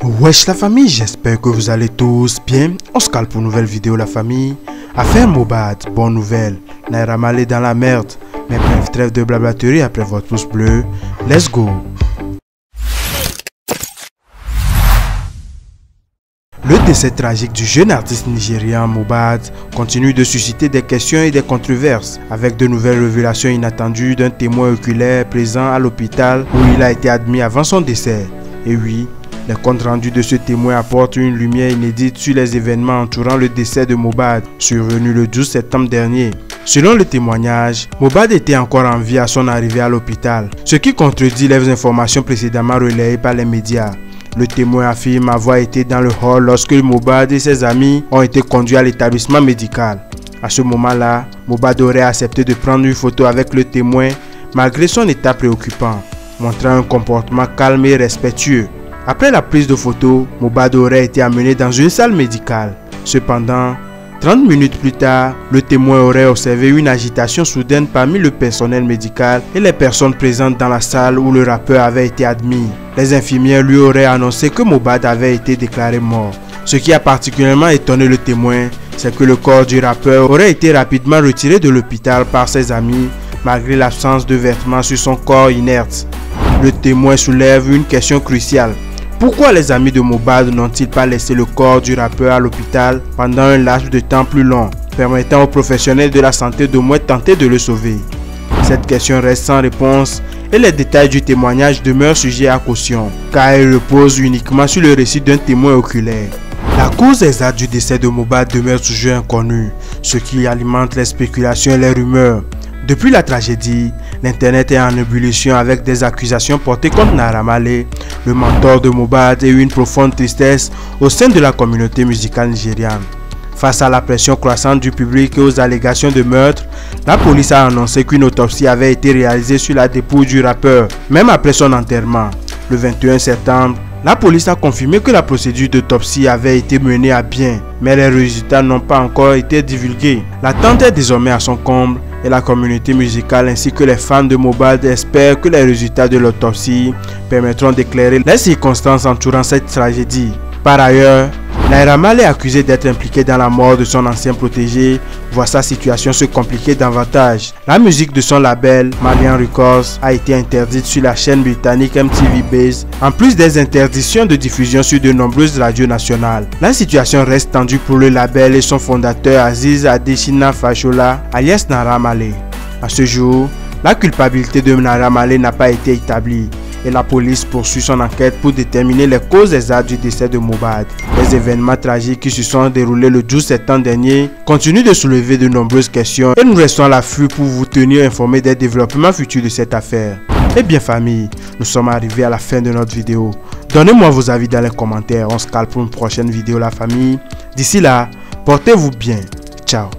Wesh la famille, j'espère que vous allez tous bien. On se cale pour une nouvelle vidéo la famille. Affaire Mohbad, bonne nouvelle. Naira Marley dans la merde. Mais bref, trêve de blablaterie après votre pouce bleu. Let's go. Le décès tragique du jeune artiste nigérian Mohbad continue de susciter des questions et des controverses, avec de nouvelles révélations inattendues d'un témoin oculaire présent à l'hôpital où il a été admis avant son décès. Et oui, les comptes rendus de ce témoin apportent une lumière inédite sur les événements entourant le décès de Mohbad, survenu le 12 septembre dernier. Selon le témoignage, Mohbad était encore en vie à son arrivée à l'hôpital, ce qui contredit les informations précédemment relayées par les médias. Le témoin affirme avoir été dans le hall lorsque Mohbad et ses amis ont été conduits à l'établissement médical. À ce moment-là, Mohbad aurait accepté de prendre une photo avec le témoin malgré son état préoccupant, montrant un comportement calme et respectueux. Après la prise de photo, Mohbad aurait été amené dans une salle médicale. Cependant, 30 minutes plus tard, le témoin aurait observé une agitation soudaine parmi le personnel médical et les personnes présentes dans la salle où le rappeur avait été admis. Les infirmières lui auraient annoncé que Mohbad avait été déclaré mort. Ce qui a particulièrement étonné le témoin, c'est que le corps du rappeur aurait été rapidement retiré de l'hôpital par ses amis, malgré l'absence de vêtements sur son corps inerte. Le témoin soulève une question cruciale. Pourquoi les amis de Mohbad n'ont-ils pas laissé le corps du rappeur à l'hôpital pendant un laps de temps plus long, permettant aux professionnels de la santé d'au moins tenter de le sauver? Cette question reste sans réponse et les détails du témoignage demeurent sujets à caution, car elle repose uniquement sur le récit d'un témoin oculaire. La cause exacte du décès de Mohbad demeure toujours inconnue, ce qui alimente les spéculations et les rumeurs. Depuis la tragédie, l'internet est en ébullition avec des accusations portées contre Naira Marley, le mentor de Mohbad, et une profonde tristesse au sein de la communauté musicale nigériane. Face à la pression croissante du public et aux allégations de meurtre, la police a annoncé qu'une autopsie avait été réalisée sur la dépouille du rappeur, même après son enterrement. Le 21 septembre, la police a confirmé que la procédure d'autopsie avait été menée à bien, mais les résultats n'ont pas encore été divulgués. L'attente est désormais à son comble et la communauté musicale ainsi que les fans de Mohbad espèrent que les résultats de l'autopsie permettront d'éclairer les circonstances entourant cette tragédie. Par ailleurs, Naira Marley est accusé d'être impliqué dans la mort de son ancien protégé, voit sa situation se compliquer davantage. La musique de son label, Malian Records, a été interdite sur la chaîne britannique MTV Base, en plus des interdictions de diffusion sur de nombreuses radios nationales. La situation reste tendue pour le label et son fondateur Aziz Adesina Fashola, alias Naira Marley. À ce jour, la culpabilité de Naira Marley n'a pas été établie, et la police poursuit son enquête pour déterminer les causes exactes du décès de Mohbad. Les événements tragiques qui se sont déroulés le 12 septembre dernier continuent de soulever de nombreuses questions et nous restons à l'affût pour vous tenir informés des développements futurs de cette affaire. Eh bien famille, nous sommes arrivés à la fin de notre vidéo. Donnez-moi vos avis dans les commentaires, on se cale pour une prochaine vidéo la famille. D'ici là, portez-vous bien. Ciao.